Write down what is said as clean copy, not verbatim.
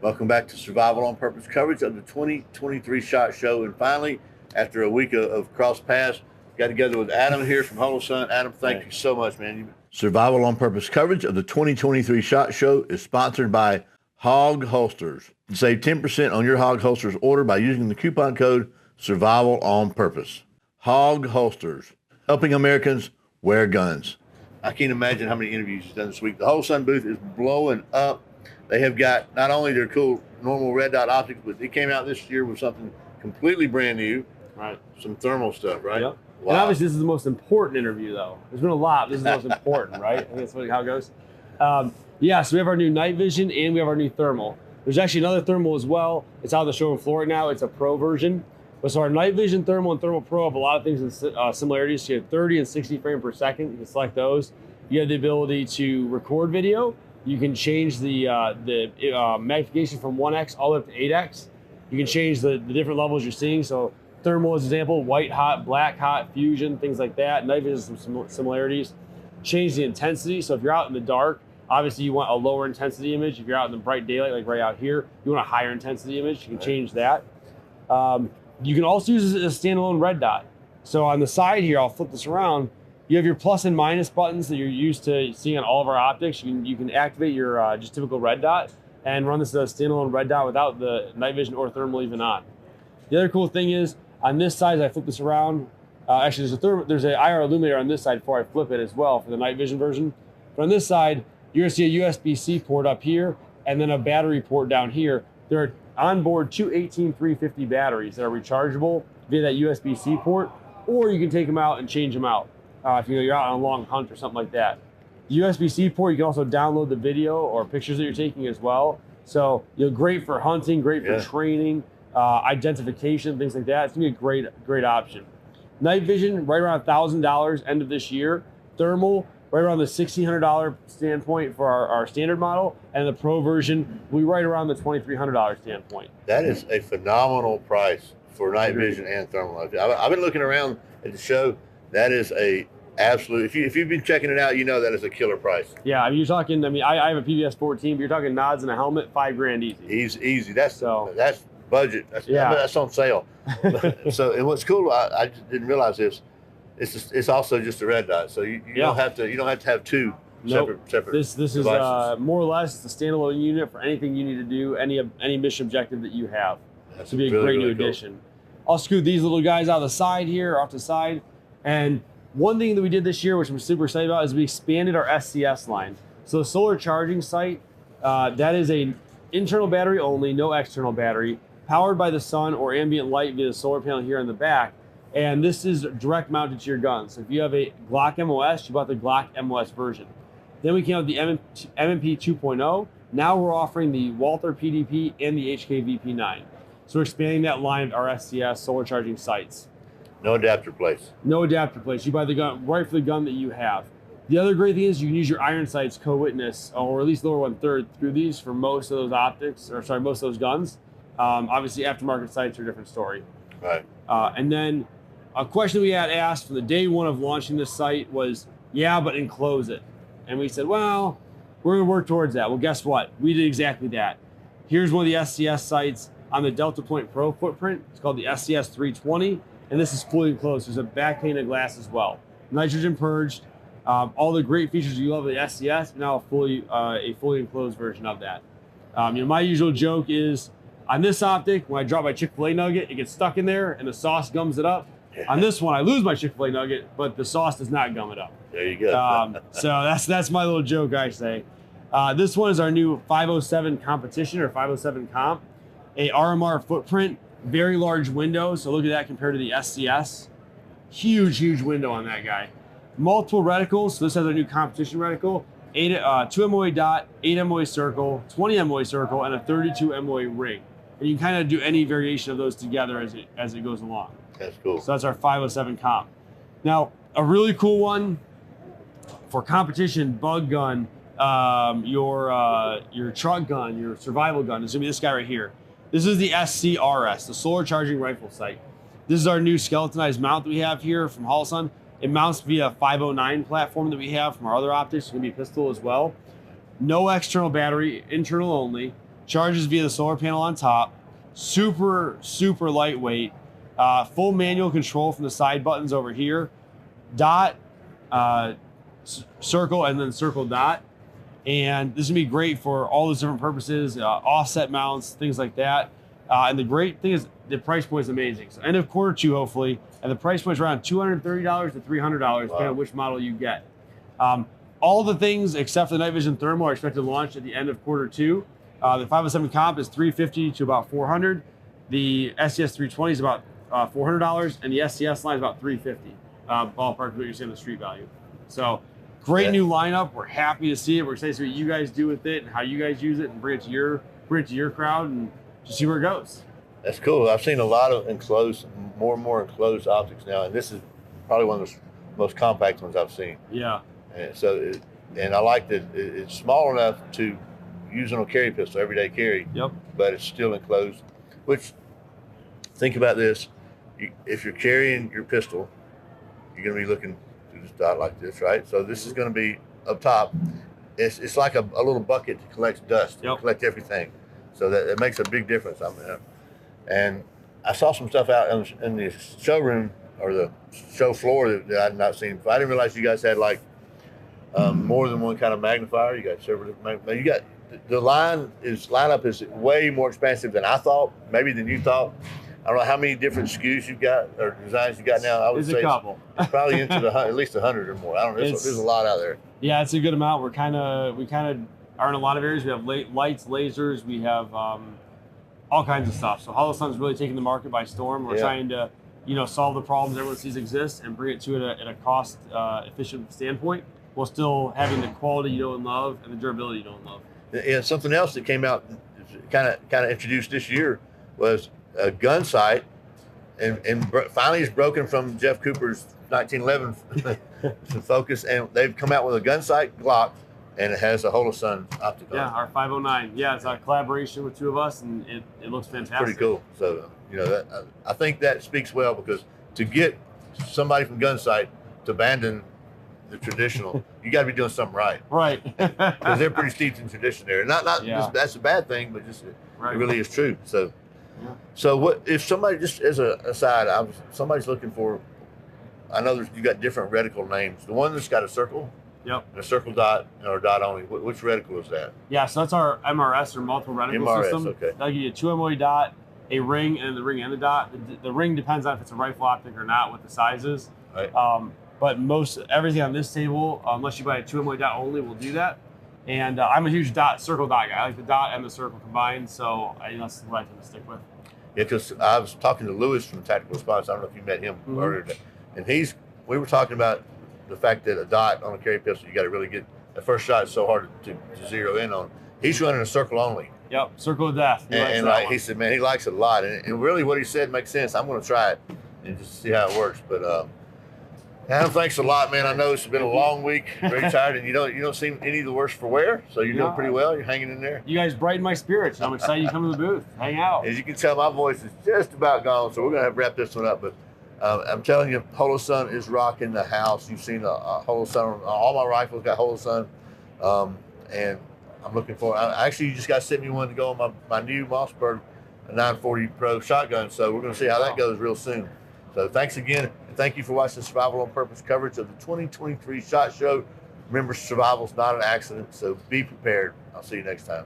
Welcome back to Survival on Purpose coverage of the 2023 SHOT Show. And finally, after a week of cross paths, got together with Adam here from Holosun. Adam, thank you so much, man. Survival on Purpose coverage of the 2023 SHOT Show is sponsored by Hog Holsters. Save 10% on your Hog Holsters order by using the coupon code Survival on Purpose. Hog Holsters, helping Americans wear guns. I can't imagine how many interviews he's done this week. The Holosun booth is blowing up. They have got not only their cool normal red dot optics, but they came out this year with something completely brand new. Right. Some thermal stuff, right? Yep. Wow. And obviously this is the most important interview though. There's been a lot. This is the most important, right? I think that's how it goes. Yeah, so we have our new night vision and we have our new thermal. There's actually another thermal as well. It's out on the showroom floor right now. It's a pro version. But so our night vision thermal and thermal pro have a lot of things in similarities. So you have 30 and 60 frames per second. You can select those. You have the ability to record video. You can change the magnification from 1x all the way up to 8x. You can change the different levels you're seeing. So thermal as an example, white hot, black hot, fusion, things like that. Night vision has some similarities. Change the intensity. So if you're out in the dark, obviously you want a lower intensity image. If you're out in the bright daylight, like right out here, you want a higher intensity image. You can change that. You can also use it as a standalone red dot. So on the side here, I'll flip this around. You have your plus and minus buttons that you're used to seeing on all of our optics. You can activate your just typical red dot and run this as a standalone red dot without the night vision or thermal even on. The other cool thing is on this side, as I flip this around, actually there's an IR illuminator on this side before I flip it as well for the night vision version. But on this side, you're gonna see a USB-C port up here and then a battery port down here. There are onboard two 18350 batteries that are rechargeable via that USB-C port, or you can take them out and change them out. If you're out on a long hunt or something like that. The USB-C port, you can also download the video or pictures that you're taking as well. So great for hunting, great for training, identification, things like that. It's gonna be a great option. Night vision, right around $1,000 end of this year. Thermal, right around the $1,600 standpoint for our standard model, and the pro version will be right around the $2,300 standpoint. That is a phenomenal price for night vision and thermal. I've been looking around at the show. That is a absolute. If you've been checking it out, you know that is a killer price. Yeah, I mean, you're talking. I mean, I have a PVS 14, but you're talking nods and a helmet, $5,000 easy. Easy. That's budget. That's on sale. So, and what's cool, I just didn't realize this. It's also just a red dot, so you don't have to have two separate. This is more or less the standalone unit for anything you need to do, any mission objective that you have. This would be a great new addition. I'll scoot these little guys out of the side here, off the side. And one thing that we did this year, which I'm super excited about, is we expanded our SCS line. So the solar charging site, that is a internal battery only, no external battery, powered by the sun or ambient light via the solar panel here in the back. And this is direct mounted to your gun. So if you have a Glock MOS, you bought the Glock MOS version. Then we came out with the MMP 2.0. Now we're offering the Walther PDP and the HK VP9. So we're expanding that line of our SCS solar charging sites. No adapter place. No adapter place. You buy the gun right for the gun that you have. The other great thing is you can use your iron sights co-witness, or at least lower 1/3 through these for most of those optics, or sorry, most of those guns. Obviously, aftermarket sights are a different story. Right. And then a question we had asked from the day one of launching this site was, yeah, but enclose it. And we said, well, we're gonna work towards that. Well, guess what? We did exactly that. Here's one of the SCS sites on the Delta Point Pro footprint. It's called the SCS 320. And this is fully enclosed. There's a back pane of glass as well. Nitrogen purged, all the great features you love of the SCS, but now a fully enclosed version of that. My usual joke is, on this optic, when I drop my Chick-fil-A nugget, it gets stuck in there and the sauce gums it up. On this one, I lose my Chick-fil-A nugget, but the sauce does not gum it up. There you go. So that's my little joke, I say. This one is our new 507 competition, or 507 comp, a RMR footprint. Very large window, so look at that compared to the SCS. Huge window on that guy. Multiple reticles, so this has our new competition reticle. 2 MOA dot, 8 MOA circle, 20 MOA circle, and a 32 MOA ring. And you can kind of do any variation of those together as it goes along. That's cool. So that's our 507 comp. Now, a really cool one for competition bug gun, your truck gun, your survival gun, is gonna be this guy right here. This is the SCRS, the solar charging rifle sight. This is our new skeletonized mount that we have here from Holosun. It mounts via 509 platform that we have from our other optics. It's gonna be a pistol as well. No external battery, internal only. charges via the solar panel on top, super lightweight, full manual control from the side buttons over here, dot, circle, and then circle dot. And this is gonna be great for all those different purposes, offset mounts, things like that. And the great thing is the price point is amazing. So end of quarter 2, hopefully, and the price point is around $230 to $300, depending on which model you get. All the things except for the night vision thermal are expected to launch at the end of quarter 2. The 507 comp is $350 to about $400. The SCS 320 is about $400, and the SCS line is about $350. Ballpark what you're seeing the street value. So great new lineup. We're happy to see it. We're excited to see what you guys do with it and how you guys use it and bring it to your crowd and just see where it goes. That's cool. I've seen a lot of more and more enclosed optics now, and this is probably one of the most compact ones I've seen. Yeah. And so, and I like that it's small enough to use on a carry pistol, everyday carry. Yep. But it's still enclosed. Which, think about this: if you're carrying your pistol, you're going to be looking through this dot like this, right? So this is going to be up top. It's like a little bucket that collects dust, collect everything. So that it makes a big difference. And I saw some stuff out in the showroom or the show floor that I'd not seen. I didn't realize you guys had like more than one kind of magnifier. You got several different magnifiers. You got the lineup is way more expansive than I thought, maybe than you thought. I don't know how many different SKUs you got or designs you got now. I would say a couple. It's probably into at least 100 or more. I don't know. There's a lot out there. Yeah, it's a good amount. We kind of are in a lot of areas. We have lights, lasers. We have all kinds of stuff. So Holosun's really taking the market by storm. We're trying to, solve the problems everyone sees exist and bring it to it at a cost efficient standpoint, while still having the quality you know and love and the durability you know and love. And something else that came out, kind of introduced this year, was a gun sight, and finally is broken from Jeff Cooper's 1911 focus, and they've come out with a gun sight Glock, and it has a Holosun optic on it. Yeah, our 509. Yeah, it's a collaboration with two of us, and it looks fantastic. Pretty cool. So I think that speaks well, because to get somebody from gun sight to abandon the traditional, you got to be doing something right. Right. Because they're pretty steeped in tradition there. Not just, that's a bad thing, but just it really is true. So, so what if somebody, just as a aside, somebody's looking for, I know you got different reticle names. The one that's got a circle, and a circle dot, or dot only. Which reticle is that? Yeah, so that's our MRS, or multiple reticle system. Okay. That'll give you a 2 MOE dot, a ring, and the ring and the dot. The ring depends on if it's a rifle optic or not, what the size is. Right. But everything on this table, unless you buy a 2 MOE dot only, will do that. And I'm a huge circle dot guy. I like the dot and the circle combined, so that's what I tend to stick with. Yeah, because I was talking to Lewis from Tactical Response. I don't know if you met him earlier today. And we were talking about the fact that a dot on a carry pistol, you got to really get, the first shot is so hard to zero in on. He's running a circle only. Yep, circle of death. And he said, man, he likes it a lot. And really what he said makes sense. I'm going to try it and just see how it works. But Adam, thanks a lot, man. I know it's been a long week, very tired, and you don't seem any the worse for wear, so you're doing pretty well. You're hanging in there. You guys brighten my spirits. I'm excited you come to the booth, hang out. As you can tell, my voice is just about gone, so we're going to have to wrap this one up. But I'm telling you, Holosun is rocking the house. You've seen a Holosun. All my rifles got Holosun, and I'm looking for. Actually, you just got to send me one to go on my new Mossberg 940 Pro shotgun. So we're going to see how that goes real soon. So thanks again, and thank you for watching the Survival on Purpose coverage of the 2023 SHOT Show. Remember, survival's not an accident, so be prepared. I'll see you next time.